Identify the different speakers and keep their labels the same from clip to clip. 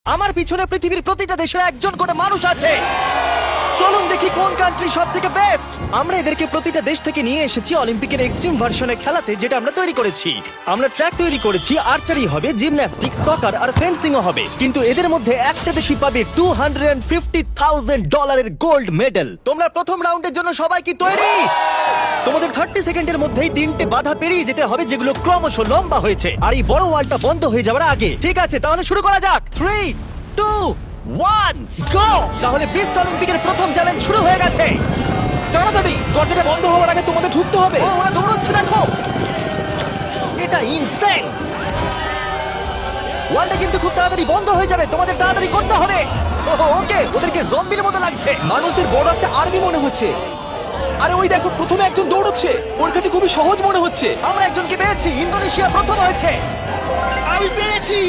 Speaker 1: আমার পিছনে পৃথিবীর প্রতিটা দেশের একজন করে মানুষ আছে। চলুন দেখি কোন কান্ট্রি সব থেকে বেস্ট। আমরা এদেরকে প্রতিটা দেশ থেকে নিয়ে এসেছি অলিম্পিকের এক্সট্রিম ভার্সনে খেলাতে, যেটা আমরা তৈরি করেছি। আমরা ট্র্যাক তৈরি করেছি, আর্চারি হবে, জিমন্যাস্টিক্স, সকার আর ফেন্সিংও হবে। কিন্তু এদের মধ্যে একটা দেশই পাবে $250,000 গোল্ড মেডেল। তোমরা প্রথম রাউন্ডের জন্য সবাই কি তৈরি? তোমাদের 30 সেকেন্ডের মধ্যেই 3টে বাধা পেরিয়ে যেতে হবে, যেগুলো ক্রমশ লম্বা হয়েছে, আর এই বড় ওয়ালটা বন্ধ হয়ে যাওয়ার আগে। ঠিক আছে, তাহলে শুরু করা যাক। 3, 2, 1, গো! তাহলে বিস্ট অলিম্পিকের প্রথম চ্যালেঞ্জ শুরু হয়ে গেছে।
Speaker 2: তাড়াতাড়ি দরজাটা বন্ধ হওয়ার আগে তোমাদের ঢুকতে হবে।
Speaker 1: ও, ওরা দৌড়চ্ছে, দেখো, এটা ইনসেন। ওয়ালটা কিন্তু খুব তাড়াতাড়ি বন্ধ হয়ে যাবে, তোমাদের তাড়াতাড়ি করতে হবে। ওকে, ওদেরকে জম্বির মতো লাগছে।
Speaker 2: মানুষদের বড় একটা আর্মি মনে হচ্ছে। আরে ওই দেখো, প্রথমে একজন দৌড়চ্ছে, ওর কাছে খুবই সহজ মনে হচ্ছে।
Speaker 1: আমরা একজনকে পেয়েছি, ইন্দোনেশিয়া প্রথম হয়েছে।
Speaker 2: আমি পেরেছি।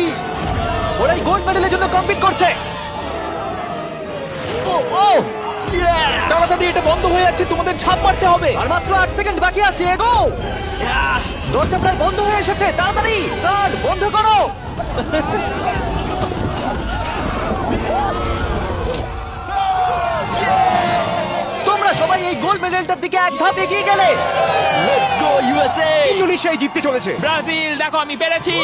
Speaker 1: ওরা এই গোল্ড মেডেলের জন্য কম্পিট করছে। ও ও,
Speaker 2: তাড়াতাড়ি, এটা বন্ধ হয়ে যাচ্ছে, তোমাদের ঝাঁপ মারতে হবে।
Speaker 1: আর মাত্র 8 সেকেন্ড বাকি আছে, এগো। দরজা প্রায় বন্ধ হয়ে এসেছে, তাড়াতাড়ি গার্ড বন্ধ করো। তোমরা সবাই এই গোল্ড মেডেলটার দিকে এক ধাপ এগিয়ে গেলে।
Speaker 2: Let's go USA. ইন্দোনেশিয়াই জিততে চলেছে।
Speaker 3: ব্রাজিল, দেখো আমি পেরেছি।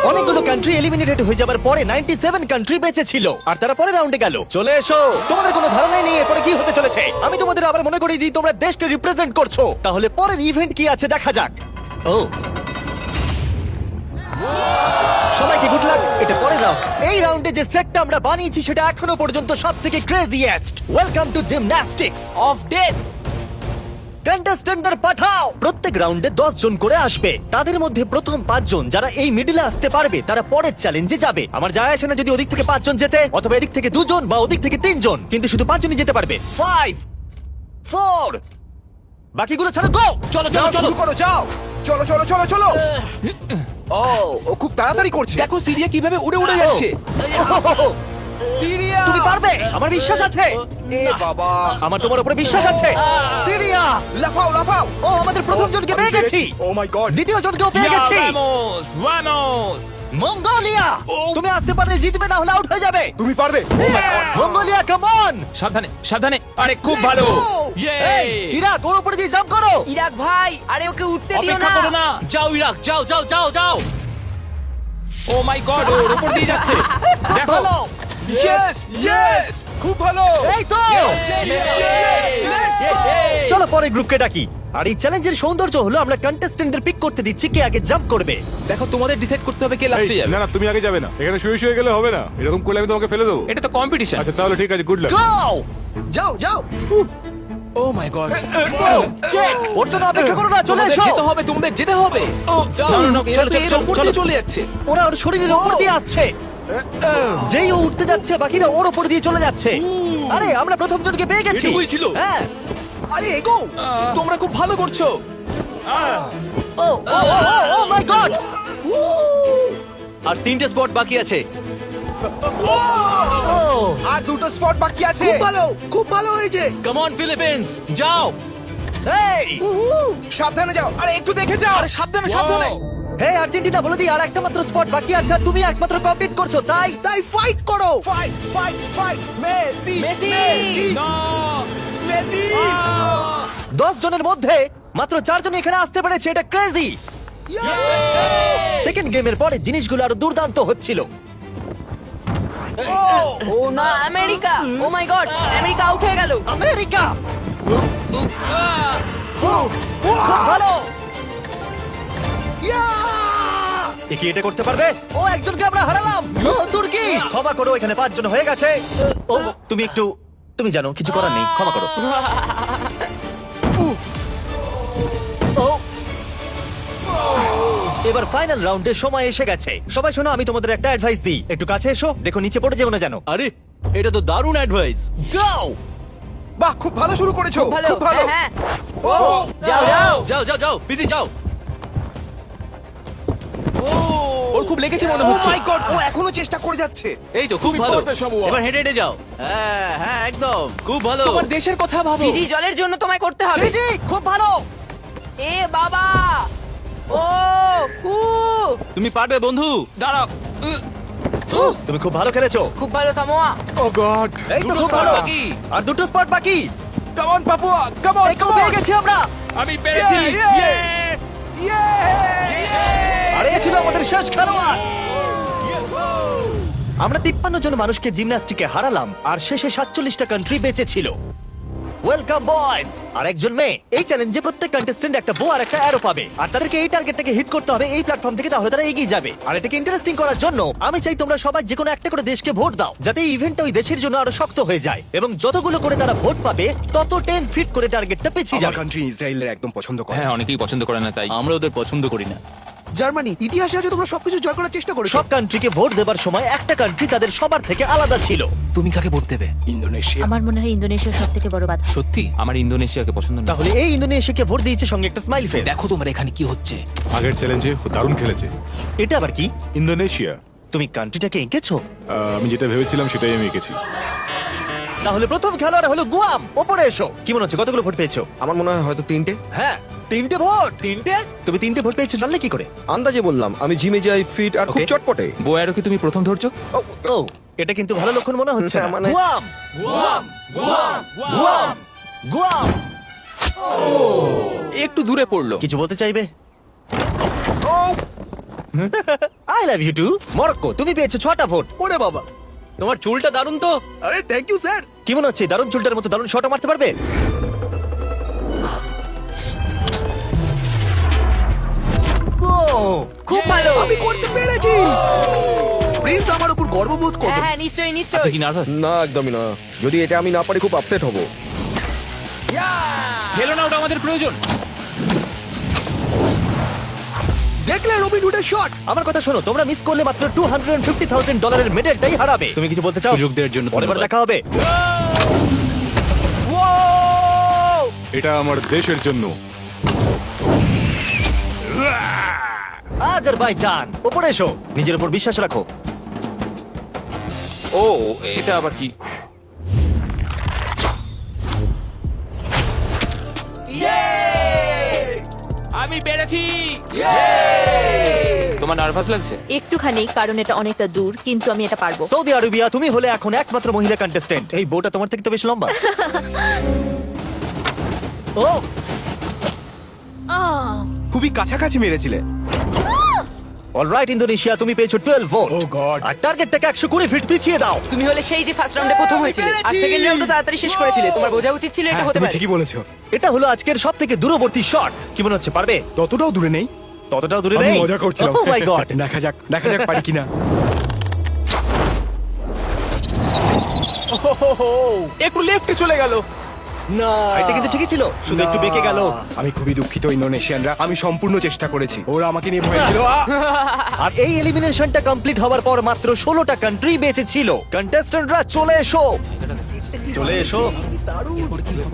Speaker 1: অনেকগুলো কান্ট্রি এলিমিনেটেড হয়ে যাবার পরে 97 কান্ট্রি বেঁচে ছিল, আর তারা পরের রাউন্ডে গেল। চলে এসো, তোমাদের কোনো ধারণাই নেই এরপরে কি হতে চলেছে। আমি তোমাদের আবার মনে করিয়ে দিই, তোমরা দেশকে রিপ্রেজেন্ট করছো। তাহলে পরের ইভেন্ট কি আছে দেখা যাক। ও, সবাইকে গুড লাক। এটা পরের রাউন্ড। এই রাউন্ডে যে সেটটা আমরা বানিয়েছি সেটা এখনো পর্যন্ত সবথেকে craziest. Welcome to gymnastics.
Speaker 3: Of death.
Speaker 1: কন্টেস্টেন্টদের পাঠাও। প্রত্যেক রাউন্ডে 10 জন করে আসবে। তাদের মধ্যে প্রথম 5 জন যারা এই মিডলে আসতে পারবে তারা পরের চ্যালেঞ্জে যাবে। আমার যায় আসে না যদি ওদিক থেকে 5 জন যেতে, অথবা এদিক থেকে 2 জন বা ওদিক থেকে 3 জন, কিন্তু শুধু 5 জনই যেতে পারবে। 5, 4, বাকিগুলো ছাড়ো, গো।
Speaker 2: চলো চলো চলো, শুরু করো, যাও। চলো চলো চলো চলো। ও, ও খুব তাড়াতাড়ি করছে। দেখো সিরিয়া কিভাবে উড়ে উড়ে যাচ্ছে। সিরিয়া,
Speaker 1: তুমি পারবে, আমার বিশ্বাস আছে।
Speaker 2: এ বাবা,
Speaker 1: আমার তোমার উপরে বিশ্বাস আছে। সিরিয়া,
Speaker 2: লাফাও লাফাও।
Speaker 1: ও, আমাদের প্রথম জনকে পেয়ে গেছি।
Speaker 2: ও মাই গড।
Speaker 1: দ্বিতীয় জনকেও পেয়ে গেছি।
Speaker 3: Vamos, vamos.
Speaker 1: মঙ্গোলিয়া, তুমি আসতে পারলে জিতবে, না হলে আউট হয়ে যাবে।
Speaker 2: তুমি পারবে। Oh my god.
Speaker 1: Mongolia, come on.
Speaker 3: সাবধানে, সাবধানে। আরে খুব ভালো। ইয়ে।
Speaker 1: এই, ইরাক, ওর উপরে দিয়ে জাম্প করো।
Speaker 4: ইরাক ভাই, আরে ওকে উঠতে দিও
Speaker 3: অপেক্ষা
Speaker 4: না।
Speaker 3: করো না।
Speaker 1: যাও ইরাক, যাও যাও যাও যাও।
Speaker 3: ও মাই গড, ওর উপর দিয়ে যাচ্ছে। দেখো।
Speaker 1: ভালো,
Speaker 2: ইয়েস ইয়েস, খুব ভালো।
Speaker 1: এই তো। চলো পরের গ্রুপকে ডাকি। আর এই চ্যালেঞ্জের সৌন্দর্য হলো আমরা কন্টেস্টেন্টদের পিক করতে দিচ্ছি কে আগে জাম্প করবে।
Speaker 2: দেখো, তোমাদের ডিসাইড করতে হবে কে লাস্টে
Speaker 5: এই,
Speaker 2: যাবে।
Speaker 5: না না, তুমি আগে যাবে না, এখানে শুয়ে শুয়ে গেলে হবে না, এরকম করলে আমি তোমাকে ফেলে দেবো।
Speaker 3: এটা তো কম্পিটিশন।
Speaker 5: আচ্ছা তাহলে ঠিক আছে, গুড লাক।
Speaker 1: গো,
Speaker 2: যাও যাও। ও মাই গড।
Speaker 1: চেক। ওর জন্য অপেক্ষা করো না, চলে এসো।
Speaker 2: যেতে হবে, তোমাদের যেতে হবে। ও যাও।
Speaker 3: না, না, না,
Speaker 2: এরা
Speaker 3: চলো,
Speaker 2: তো
Speaker 3: চলো,
Speaker 2: এর
Speaker 3: চলো,
Speaker 2: উপর
Speaker 3: চলো।
Speaker 2: দিয়ে চলে যাচ্ছে।
Speaker 1: ওরা ওর শরীরের উপর দিয়ে আসছে। যেই ও উঠতে যাচ্ছে, বাকিরা ওর উপর দিয়ে চলে যাচ্ছে। আরে আমরা প্রথম জনকে পেয়ে গেছি।
Speaker 2: এটুকুই ছিল?
Speaker 1: হ্যাঁ।
Speaker 2: আরে এগো, তোমরা খুব ভালো করছো।
Speaker 1: ও ও ও মাই গড।
Speaker 6: আর 3টে স্পট বাকি আছে।
Speaker 1: ও,
Speaker 2: আর 2টো স্পট বাকি আছে। খুব ভালো হয়েছে।
Speaker 6: কাম অন ফিলিপিন্স, যাও।
Speaker 1: এই,
Speaker 2: সাবধানে যাও। আরে একটু দেখে যাও। আরে সাবধানে সাবধানে।
Speaker 1: হে আর্জেন্টিনা, বলে দিই আর একটা মাত্র স্পট বাকি আছে, আর তুমি একমাত্র কমপ্লিট করছো, তাই
Speaker 2: ফাইট করো। Fight fight fight. Messi
Speaker 4: Messi.
Speaker 3: না।
Speaker 2: মেসি।
Speaker 1: 10 জনের মধ্যে মাত্র 4 জন এখানে আসতে পেরেছে, এটা ক্রেজি। সেকেন্ড গেমের পরে জিনিসগুলো আরো দুর্দান্ত হচ্ছিল।
Speaker 4: ও না, America. O my god, America out হয়ে গেল।
Speaker 1: আমেরিকা, খুব ভালো। এ কি এটা করতে পারবে? ও, একজনকে আমরা হারালাম। ও, তুর্কি, ক্ষমা করো, এখানে 5 জন হয়ে গেছে। ও, তুমি জানো কিছু করার নেই, ক্ষমা করো। ও, এবার ফাইনাল রাউন্ডের সময় এসে গেছে। সবাই শোনো, আমি তোমাদের একটা অ্যাডভাইস দিই, একটু কাছে এসো, দেখো নিচে পড়ে যেও না যেন।
Speaker 6: আরে এটা তো দারুণ অ্যাডভাইস।
Speaker 1: গো,
Speaker 2: বাহ, খুব ভালো শুরু করেছো।
Speaker 4: ভালো,
Speaker 2: খুব ভালো।
Speaker 4: হ্যাঁ,
Speaker 2: ও
Speaker 4: যাও যাও।
Speaker 6: যাও যাও যাও, পিসি যাও।
Speaker 2: ওর খুব লেগেছে মনে হচ্ছে। ও মাই গড, ও এখনো চেষ্টা করে যাচ্ছে।
Speaker 6: এই তো খুব ভালো।
Speaker 3: পারবে, শামু।
Speaker 6: এবার হেঁটে হেঁটে যাও। হ্যাঁ হ্যাঁ, একদম খুব ভালো।
Speaker 2: তোমার দেশের কথা ভাবো।
Speaker 4: ফিজি, জলের জন্য তোমায় করতে হবে।
Speaker 1: ফিজি, খুব ভালো।
Speaker 4: এ বাবা, ও হু।
Speaker 6: তুমি পারবে বন্ধু।
Speaker 3: দাঁড়াও।
Speaker 1: তুমি খুব ভালো খেলেছো।
Speaker 4: খুব ভালো সামোয়া।
Speaker 5: ও গড
Speaker 1: এই তো
Speaker 6: দুটো
Speaker 1: খুব
Speaker 6: spot
Speaker 1: ভালো।
Speaker 6: বাকি।
Speaker 1: আর দুটো স্পট বাকি।
Speaker 2: Come on Papua, come on,
Speaker 1: একেও পেয়ে গেছি আমরা।
Speaker 3: আমি পেরেছি
Speaker 2: Yeah!
Speaker 1: আর এই ছিল আমাদের শেষ খেলোয়াড়। আমরা 53 জন মানুষকে জিমন্যাস্টিকে হারালাম আর শেষে 47টা কান্ট্রি বেঁচে ছিল। Welcome boys. আর একজন মেয়ে। এই চ্যালেঞ্জে প্রত্যেক কন্টেস্ট্যান্ট একটা বো আর একটা অ্যারো পাবে আর তাদেরকে এই টার্গেটটাকে হিট করতে হবে এই প্ল্যাটফর্ম থেকে, তাহলে তারা এগিয়ে যাবে। আর এটাকে ইন্টারেস্টিং করার জন্য আমি চাই তোমরা সবাই যে কোনো একটা করে দেশকে ভোট দাও, যাতে এই ইভেন্টটা ওই দেশের জন্য আরো শক্ত হয়ে যায় এবং যতগুলো করে তারা ভোট পাবে তত 10 ফিট করে টার্গেটটা পিছিয়ে
Speaker 2: আমার
Speaker 1: যাবে।
Speaker 2: কান্ট্রি ইসরায়েলের একদম পছন্দ করে।
Speaker 3: হ্যাঁ অনেকেই পছন্দ করে না তাই
Speaker 6: আমরা ওদের পছন্দ করি না।
Speaker 2: জার্মানি, ইতিহাসে আছে তোমরা সবকিছু জয় করার চেষ্টা করেছো।
Speaker 1: সব কান্ট্রিকে ভোট দেবার সময় একটা কান্ট্রি তাদের সবার থেকে আলাদা ছিল।
Speaker 6: তুমি কাকে ভোট দেবে?
Speaker 2: ইন্দোনেশিয়া।
Speaker 7: আমার মনে হয় ইন্দোনেশিয়া সব থেকে বড় বাধা।
Speaker 6: সত্যি?
Speaker 3: আমার ইন্দোনেশিয়াকে পছন্দ না।
Speaker 1: তাহলে এই ইন্দোনেশিয়াকে ভোট দিয়েছে সঙ্গে একটা স্মাইল ফেস।
Speaker 6: দেখো তোমার এখানে কি হচ্ছে।
Speaker 5: আগের চ্যালেঞ্জে দারুণ খেলেছে
Speaker 1: এটা আবার কি?
Speaker 5: ইন্দোনেশিয়া।
Speaker 1: তুমি কান্ট্রিটাকে এঁকেছো?
Speaker 5: আমি যেটা ভেবেছিলাম সেটাই আমি এঁকেছি।
Speaker 1: তাহলে প্রথম খেলোয়াড় হলো গুয়াম। ওপরে এসো। কি মনে হচ্ছে কতগুলো ভোট পেয়েছো?
Speaker 2: আমার মনে হয় হয়তো 3টে।
Speaker 1: হ্যাঁ 3টে ভোট। 3টে? তুমি 3টে ভোট পেয়েছো জানলে কি করে?
Speaker 2: আন্দাজে বললাম, আমি জিমে যাই, ফিট আর খুব
Speaker 1: Okay.
Speaker 2: চটপটে।
Speaker 3: বয়ারও কি তুমি প্রথম ধরছো?
Speaker 1: ও এটা কিন্তু ভালো লক্ষণ মনে হচ্ছে না।
Speaker 2: মানে-
Speaker 1: গুয়াম গুয়াম গুয়াম।
Speaker 6: একটু দূরে পড়লো।
Speaker 1: কিছু বলতে চাইবে? I love you too. Morocco, তুমি পেয়েছো 6টা ভোট।
Speaker 2: ওরে বাবা,
Speaker 6: তোমার চুলটা দারুণ তো।
Speaker 2: আরে থ্যাংক ইউ স্যার।
Speaker 1: কি মনে হচ্ছে দারুণ চুলটার মতো দারুণ শট মারতে পারবে? ও
Speaker 4: খুব ভালো।
Speaker 2: আমি করতে পেরেছি। প্রিন্স আমার উপর গর্ববোধ
Speaker 4: হ্যাঁ
Speaker 2: করবে।
Speaker 4: হ্যাঁ নিশ্চয়ই
Speaker 3: আপনি
Speaker 4: নিশ্চয়ই।
Speaker 3: কি নার্ভাস?
Speaker 2: না, একদমই না। যদি এটা আমি না পারি খুব আপসেট হব।
Speaker 3: খেলো না, ওটা আমাদের প্রয়োজন।
Speaker 2: দেখলে রবিন হুডের শট।
Speaker 1: আমার কথা শোনো, তোমরা মিস করলে মাত্র $250,000 মেডেলটাই হারাবে। তুমি কিছু বলতে চাও?
Speaker 6: সুযোগ দেওয়ার জন্য
Speaker 1: পরের বার
Speaker 6: ধন্যবাদ।
Speaker 1: দেখা হবে।
Speaker 5: এটা আমার দেশের জন্য।
Speaker 1: আজারবাইজান, উপরে এসো। নিজের উপর বিশ্বাস রাখো।
Speaker 3: ও এটা আবার কি? আমি পেরেছি। তোমার নার্ভাস লাগছে?
Speaker 7: একটুখানি, কারণ এটা অনেকটা দূর, কিন্তু আমি এটা পারবো।
Speaker 1: সৌদি আরবিয়া, তুমি হলে এখন একমাত্র মহিলা কন্টেস্ট্যান্ট। এই বউটা তোমার থেকে তো বেশ লম্বা। ও
Speaker 7: আহ,
Speaker 2: খুবই কাছাকাছি মেরেছিলে।
Speaker 1: অলরাইট ইন্দোনেশিয়া, তুমি পেয়েছো 12 ভোট।
Speaker 2: Oh God.
Speaker 1: আর টার্গেটটাকে 120 ফিট পিছিয়ে দাও।
Speaker 4: তুমি হলে সেই যে ফার্স্ট রাউন্ডে প্রথম হয়েছিলে আর সেকেন্ড রাউন্ডে তাড়াতাড়ি শেষ করেছিলে। তোমার বোঝা উচিত ছিল এটা হতে
Speaker 2: তুমি
Speaker 4: পারে।
Speaker 2: ঠিকই বলেছো।
Speaker 1: এটা হলো আজকের সবথেকে দূরবর্তী শট। কি মনে হচ্ছে পারবে?
Speaker 2: ততটাও দূরে নেই।
Speaker 1: ততটাও দূরে
Speaker 2: আমি
Speaker 1: নেই।
Speaker 2: মজা করছিলাম।
Speaker 1: ও মাই গড।
Speaker 2: দেখা যাক পারি কিনা।
Speaker 6: একটু লেফটে চলে গেল।
Speaker 2: না,
Speaker 1: এটা কিন্তু ঠিকই ছিল, শুধু একটু বেঁকে গেল।
Speaker 2: আমি খুবই দুঃখিত ইন্দোনেশিয়ানরা, আমি সম্পূর্ণ চেষ্টা করেছি। ওরা আমাকে নিয়ে ভয় ছিল।
Speaker 1: আর এই এলিমিনেশনটা কমপ্লিট হওয়ার পর মাত্র 16টা কান্ট্রি বেঁচে ছিল। কন্টেস্ট্যান্টরা চলে এসো, চলে এসো।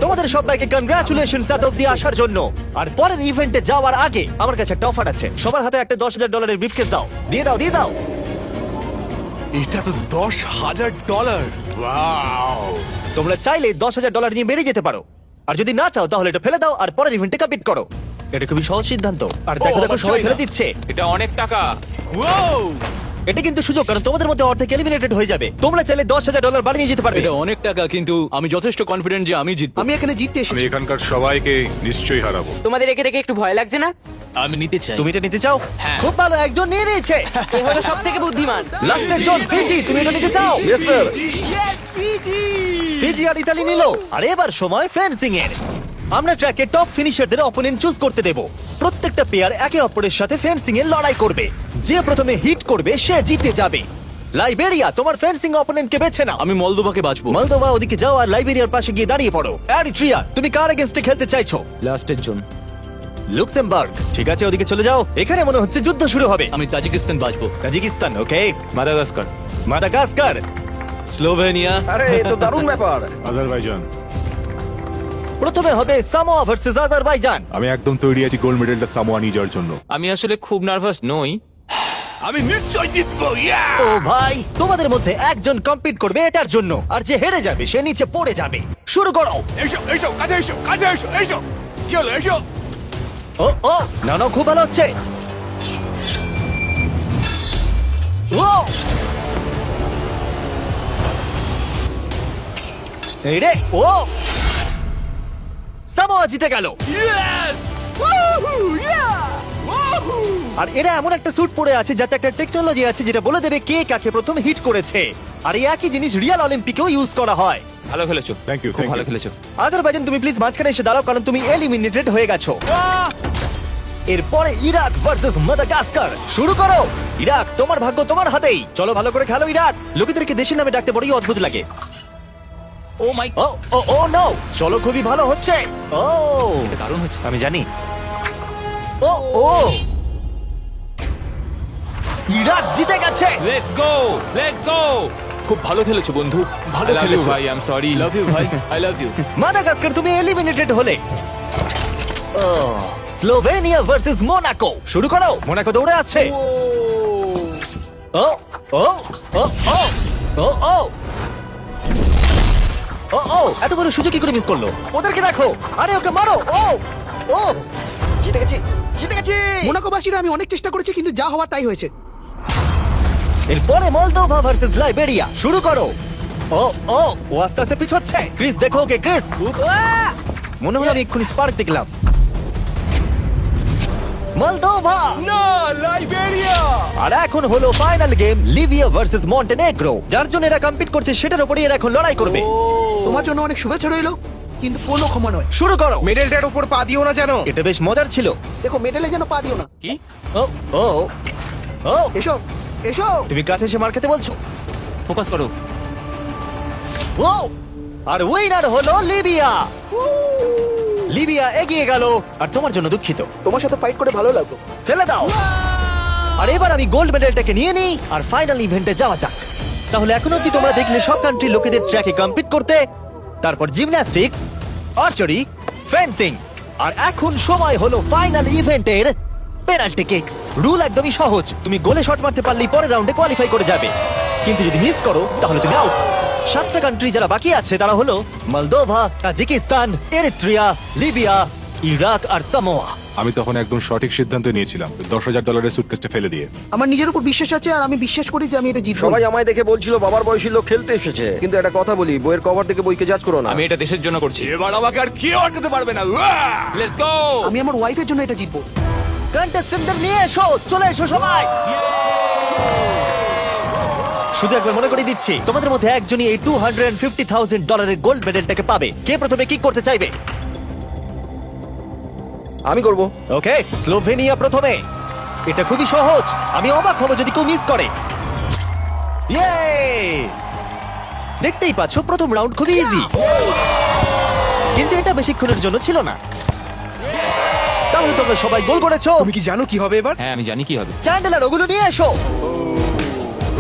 Speaker 1: তোমাদের সবাইকে কনগ্রাচুলেশনস এত অব্দি আসার জন্য। আর পরের ইভেন্টে যাওয়ার আগে আমার কাছে একটা অফার আছে। সবার হাতে একটা $10,000 ব্রিফকেস দাও। দিয়ে দাও, দিয়ে দাও।
Speaker 2: এটা তো $10,000।
Speaker 1: তোমরা চাইলে $10,000 নিয়ে বেরিয়ে যেতে পারো, আর যদি না চাও তাহলে এটা ফেলে দাও আর পরের ইভেন্টে কমপ্লিট করো। এটা খুবই সহজ সিদ্ধান্ত। আর দেখো দেখো সবাই ফেলে দিচ্ছে।
Speaker 3: এটা অনেক টাকা।
Speaker 1: এটা কিন্তু সুযোগ, কারণ তোমাদের মধ্যে অর্ধেক এলিমিনেটেড হয়ে যাবে। তোমরা চাইলে $10,000 বাড়ি নিয়ে যেতে পারবে।
Speaker 6: এটা অনেক টাকা, কিন্তু আমি যথেষ্ট কনফিডেন্ট যে আমি জিতবো।
Speaker 2: আমি এখানে জিততে
Speaker 5: আমি
Speaker 2: এসেছি।
Speaker 5: এখানকার সবাইকে নিশ্চয়ই হারাবো।
Speaker 4: তোমাদের রেখে দেখে একটু ভয় লাগছে না?
Speaker 6: আমি নিতে চাই।
Speaker 1: তুমি এটা নিতে চাও?
Speaker 6: হ্যাঁ।
Speaker 1: খুব ভালো, একজন নিয়ে নিয়েছে।
Speaker 4: এ হলো সবথেকে বুদ্ধিমান।
Speaker 1: লাস্টের জন ফিজি, তুমি এটা নিতে চাও? ফিজি আর ইতালি নিল। আর এবার সময় ফেন্সিং এর। আমরা ট্র্যাকে টপ ফিনিশারদের অপোনেন্ট চুজ করতে দেব। প্রত্যেকটা প্লেয়ার একে অপরের সাথে ফেন্সিং এর লড়াই করবে। যে প্রথমে হিট করবে সে জিতে যাবে। লাইবেরিয়া, তোমার ফেন্সিং অপোনেন্টকে বেছে নাও।
Speaker 6: আমি মলদোভাকে বাঁচবো।
Speaker 1: মলদোভা, ওদিকে যাও আর লাইবেরিয়ার পাশে গিয়ে দাঁড়িয়ে পড়ো। এরিট্রিয়া, তুমি কার এগেইনস্টে খেলতে চাইছো?
Speaker 3: লাস্টের জন।
Speaker 1: লুক্সেমবার্গ, ঠিক আছে ওদিকে চলে যাও। এখানে মনে হচ্ছে যুদ্ধ শুরু হবে।
Speaker 6: আমি তাজিকিস্তান বাঁচবো।
Speaker 1: তাজিকিস্তান, ওকে।
Speaker 3: মাদাগাস্কার।
Speaker 1: Madagascar,
Speaker 6: Slovenia.
Speaker 2: আরে এ তো দারুণ ব্যাপার।
Speaker 5: আজারবাইজান।
Speaker 1: প্রথমে হবে সামোয়া ভার্সেস আজারবাইজান।
Speaker 5: আমি একদম তৈরি আছি গোল্ড মেডেলটা সামোয়া নিয়ে যাওয়ার জন্য।
Speaker 3: আমি আসলে খুব নার্ভাস নই।
Speaker 6: আমি নিশ্চয় জিতবো।
Speaker 1: ও ভাই, তোমাদের মধ্যে একজন কম্পিট করবে এটার জন্য, আর যে হেরে যাবে সে নিচে পড়ে যাবে। শুরু করো।
Speaker 2: এসো এসো, কাছে এসো, কাছে এসো, এসো চলো এসো।
Speaker 1: ও ও, না না, খুব ভালো হচ্ছে। ও এই রে ও সামোয়া জিতে গেল। আর এরা এমন একটা স্যুট পরে আছে যাতে একটা টেকনোলজি আছে যেটা বলে দেবে কে কাকে প্রথম হিট করেছে। আর এই একই জিনিস রিয়াল অলিম্পিকেও ইউজ করা হয়।
Speaker 3: ভালো খেলেছো,
Speaker 5: Thank you,
Speaker 3: খুব
Speaker 5: thank
Speaker 3: ভালো
Speaker 5: you.
Speaker 3: খেলেছো।
Speaker 1: আজারবাইজান তুমি প্লিজ মাঝখানে এসে দাঁড়াও, কারণ তুমি এলিমিনেটেড হয়ে গেছো। এরপরে ইরাক ভার্সেস মাদাগাস্কার। শুরু করো। ইরাক, তোমার ভাগ্য তোমার হাতেই। চলো ভালো করে খেলো ইরাক। লোকেদেরকে দেশের নামে ডাকতে বড়ই অদ্ভুত লাগে।
Speaker 3: ও মাই,
Speaker 1: ও ও ও নো, চলো খুবই ভালো হচ্ছে। ও
Speaker 3: এটা দারুণ হচ্ছে।
Speaker 1: আমি জানি। ও ও ইরাক জিতে গেছে।
Speaker 3: Let's go, let's go.
Speaker 2: খুব ভালো খেলেছো বন্ধু, ভালো
Speaker 3: লাভ ইউ
Speaker 2: খেলেছো
Speaker 3: ভাই, I am sorry.
Speaker 2: Love you ভাই, আই লাভ ইউ।
Speaker 1: মাদাগাস্কার তুমি এলিমিনেটেড হলে। Slovenia versus Monaco. শুরু করো। মোনাকো দৌড়ে আছে। ও ও ও ও ও ও ও ও এত বড় সুযোগ কি করে মিস করলো? ওদেরকে দেখো। আরে ওকে মারো। ও ও জিতে গেছি, জিতে গেছি।
Speaker 8: মোনাকোবাসীরা আমি অনেক চেষ্টা করেছি কিন্তু যা হওয়ার তাই হয়েছে।
Speaker 1: এরপরে মলদোভা ভার্সেস লাইবেরিয়া। শুরু করো। ও ও ও আস্তে আস্তে পিছোচ্ছে। ক্রিস দেখো ওকে, ক্রিস। মনে হলো আমি এক্ষুনি স্পার্ক দেখলাম। মলদোভা।
Speaker 2: না, লাইবেরিয়া।
Speaker 1: আর এখন হলো final game, Libya versus Montenegro. যার জন্য এরা কম্পিট করছে সেটার উপরই এরা এখন লড়াই করবে।
Speaker 8: তোমার জন্য অনেক শুভেচ্ছা রইলো, কিন্তু কোনো ক্ষমা নয়।
Speaker 1: শুরু করো।
Speaker 2: মেডেলটার উপর পা দিও না যেন।
Speaker 1: এটা বেশ মজার ছিল।
Speaker 8: দেখো মেডেলে যেন পা দিও না।
Speaker 1: ও ও ও
Speaker 8: এসো এসো।
Speaker 1: তুমি কাছে এসে মার খেতে বলছো।
Speaker 3: ফোকাস করো।
Speaker 1: ও আর উইনার হলো লিবিয়া। লিবিয়া এগিয়ে গেল। আর তোমার জন্য দুঃখিত।
Speaker 8: তোমার সাথে ফাইট করে ভালো লাগলো।
Speaker 1: ফেলে দাও। আর এবার আমি গোল্ড মেডেলটাকে নিয়ে নিই আর ফাইনাল ইভেন্টে যাওয়া যাক। তাহলে এখন অব্দি তোমরা দেখলে সব কান্ট্রি লোকেদের ট্র্যাকে কম্পিট করতে, তারপর জিমন্যাস্টিক্স, আর্চারি, ফেন্সিং, আর এখন সময় হলো ফাইনাল ইভেন্টের পেনাল্টি কিকস। রুল একদমই সহজ, তুমি গোলে শট মারতে পারলেই পরের রাউন্ডে কোয়ালিফাই করে যাবে, কিন্তু যদি মিস করো তাহলে তুমি আউট। 7টা কান্ট্রি যারা বাকি আছে তারা হলো Moldova, Tajikistan, Eritrea, Libya, Iraq আর সামোয়া।
Speaker 5: আমি তখন একদম সঠিক সিদ্ধান্ত নিয়েছিলাম, $10,000 সুটকেসটা ফেলে দিয়ে।
Speaker 8: আমার নিজের উপর বিশ্বাস আছে আর আমি বিশ্বাস করি যে আমি এটা জিতবো।
Speaker 9: সবাই আমায় দেখে বলছিল বাবার বয়সী লোক খেলতে এসেছে, কিন্তু একটা কথা বলি, বইয়ের কভার থেকে বইকে জাজ করো না।
Speaker 3: আমি এটা দেশের জন্য করছি।
Speaker 5: এবার আমাকে আর কেউ আটকাতে পারবে না।
Speaker 3: Let's go.
Speaker 8: আমি আমার ওয়াইফের জন্য এটা জিতবো।
Speaker 1: কন্টেস্টেন্টদের নিয়ে এসো, চলে এসো সবাই। শুধু একবার মনে করে দিচ্ছি, তোমাদের মধ্যে একজনই এই $250,000 গোল্ড মেডেলটাকে পাবে। কে প্রথমে কি করতে চাইবে?
Speaker 9: আমি করব।
Speaker 1: ওকে, স্লোভেনিয়া প্রথমে। এটা খুবই সহজ, আমি অবাক হব যদি কেউ মিস করে। ইয়ে! দেখতেই পাচ্ছ প্রথম রাউন্ড খুবই ইজি, কিন্তু এটা বেশিক্ষণের জন্য ছিল না। তাহলে তোমরা সবাই গোল করেছো।
Speaker 2: তুমি কি জানো কি হবে এবার?
Speaker 3: হ্যাঁ, আমি জানি কি হবে।
Speaker 1: চ্যান্ডেলার ওগুলো নিয়ে এসো।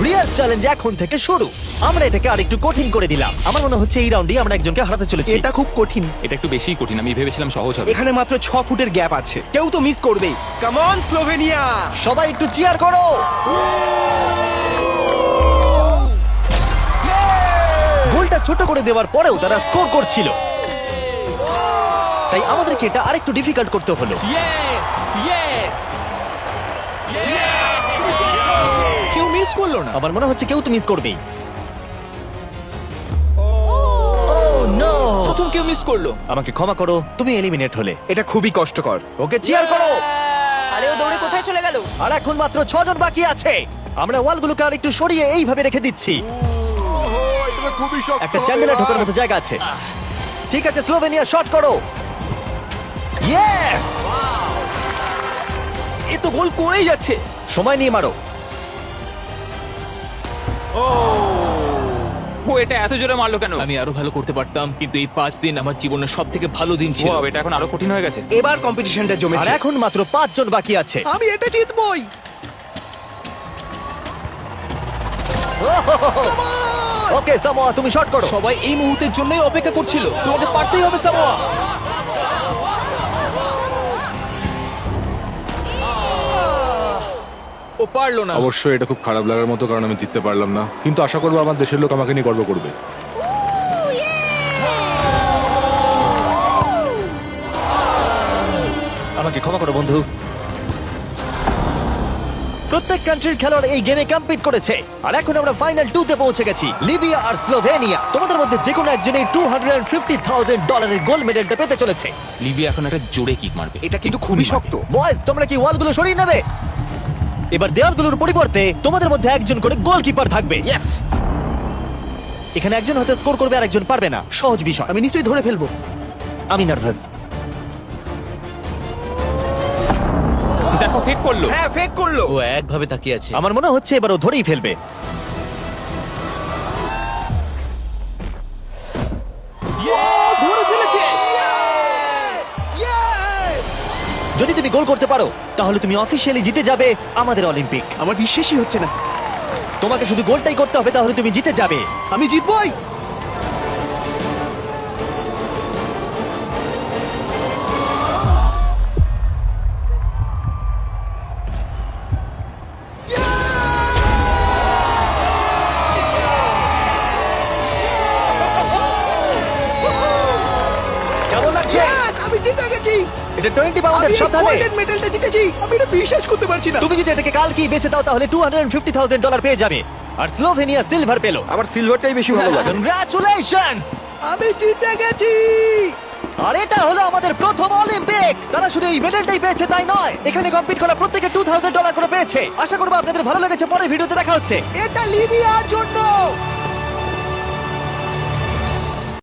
Speaker 1: রিয়েল চ্যালেঞ্জ এখন থেকে শুরু। আমরা এটাকে আরেকটু কঠিন করে দিলাম। আমার মনে হচ্ছে এই রাউন্ডে আমরা একজনকে হারাতে চলেছি।
Speaker 8: এটা খুব কঠিন।
Speaker 3: এটা একটু বেশি কঠিন, আমি ভেবেছিলাম সহজ হবে।
Speaker 2: এখানে মাত্র 6 ফুটের গ্যাপ আছে, কেউ তো মিস করবেই। Come on Slovenia.
Speaker 1: সবাই একটু চিয়ার করো। গোলটা ছোট করে দেওয়ার পরেও তারা স্কোর করছিল, তাই আমাদেরকে এটা আরেকটু ডিফিকাল্ট করতে হলো।
Speaker 3: Yes, yes.
Speaker 2: কেউ মিস করলো না।
Speaker 1: আমার মনে হচ্ছে কেউ তো মিস করবেই। Oh, no!
Speaker 2: প্রথম কেউ মিস করলো।
Speaker 1: আমাকে ক্ষমা করো, তুমি এলিমিনেট হলে।
Speaker 2: এটা খুবই কষ্টকর।
Speaker 1: ওকে চিয়ার করো।
Speaker 4: আরে ও দৌড়ে কোথায় চলে গেল?
Speaker 1: আর এখন মাত্র 6 জন বাকি আছে। আমরা ওয়ালগুলোকে আরেকটু সরিয়ে এইভাবে রেখে দিচ্ছি।
Speaker 5: খুবই শক্ত।
Speaker 1: একটা চ্যান্ডেলার ঢোকার মতো জায়গা আছে। ঠিক আছে, স্লোভেনিয়া শট করো। ইয়েস!
Speaker 2: এ তো গোল করেই যাচ্ছে।
Speaker 1: সময় নিয়ে মারো।
Speaker 3: ও এটা এত জোরে মারলো কেন?
Speaker 10: আমি আরো ভালো করতে পারতাম, কিন্তু এই 5 দিন আমার জীবনের সব থেকে ভালো দিন ছিল।
Speaker 3: Wow, এটা এখন আরো কঠিন হয়ে গেছে।
Speaker 2: এবার কম্পিটিশনটা
Speaker 1: আর
Speaker 2: জমেছে।
Speaker 1: এখন মাত্র 5 জন বাকি আছে।
Speaker 8: আমি এটা জিতবই।
Speaker 1: ওকে সামোয়া, তুমি শট করো।
Speaker 10: সবাই এই মুহূর্তের জন্যই অপেক্ষা করছিল। তোমাকে পারতেই হবে সামোয়া। ও পারলো না।
Speaker 5: অবশ্যই এটা খুব খারাপ লাগার মতো, কারণ আমি জিততে পারলাম না, কিন্তু আশা করবো আমার দেশের লোক আমাকে নিয়ে গর্ব করবে।
Speaker 1: আমাকে ক্ষমা করো বন্ধু। প্রত্যেক কান্ট্রির খেলোয়াড় এই গেমে কম্পিট করেছে আর এখন আমরা ফাইনাল 2 তে পৌঁছে গেছি, লিবিয়া আর স্লোভেনিয়া। তোমাদের মধ্যে যে কোনো একজন এই $250,000 গোল্ড মেডেলটা পেতে চলেছে।
Speaker 3: লিবিয়া এখন একটা জোরে কিক মারবে।
Speaker 2: এটা কিন্তু খুবই শক্ত।
Speaker 1: বয়েজ, তোমরা কি ওয়ালগুলো সরিয়ে নেবে? এবার দেওয়ালগুলোর পরিবর্তে তোমাদের মধ্যে একজন করে গোলকিপার থাকবে। এখানে একজন হয়তো স্কোর করবে আর একজন পারবে না, সহজ বিষয়।
Speaker 8: আমি নিশ্চয়ই ধরে ফেলবো।
Speaker 1: আমি নার্ভাস।
Speaker 3: দেখো ফেক করলো।
Speaker 2: হ্যাঁ, ফেক করলো।
Speaker 6: ও একভাবে তাকিয়ে আছে।
Speaker 1: আমার মনে হচ্ছে এবার ও ধরেই ফেলবে।
Speaker 3: ধরে ফেলেছে।
Speaker 1: যদি তুমি গোল করতে পারো তাহলে তুমি অফিসিয়ালি জিতে যাবে আমাদের অলিম্পিক।
Speaker 8: আমার বিশ্বাসই হচ্ছে না।
Speaker 1: তোমাকে শুধু গোলটাই করতে হবে, তাহলে তুমি জিতে যাবে।
Speaker 8: আমি জিতবই।
Speaker 1: কেমন লাগছে?
Speaker 8: Yes, আমি জিতে গেছি।
Speaker 1: এটা 20 পাউন্ডের
Speaker 8: আমি
Speaker 1: সাথে।
Speaker 8: গোল্ডেন মেডেলটা জিতেছি। আমি এটা বিশ্বাস করতে পারছি না।
Speaker 1: তুমি যদি এটাকে কালকেই বেচে দাও তাহলে $250,000 পেয়ে যাবে। আর স্লোভেনিয়া সিলভার পেলো।
Speaker 9: আমার সিলভারটাই বেশি ভালো লাগে।
Speaker 1: কনগ্রাচুলেশনস!
Speaker 8: আমি জিতে গেছি।
Speaker 1: আর এটা হলো আমাদের প্রথম অলিম্পিক। তারা শুধু এই মেডেলটাই পেয়েছে তাই নয়, এখানে কম্পিট করা প্রত্যেকে $2,000 করে পেয়েছে। আশা করবো আপনাদের ভালো লেগেছে। পরের ভিডিওতে দেখা হচ্ছে।
Speaker 8: এটা লিবিয়ার জন্য।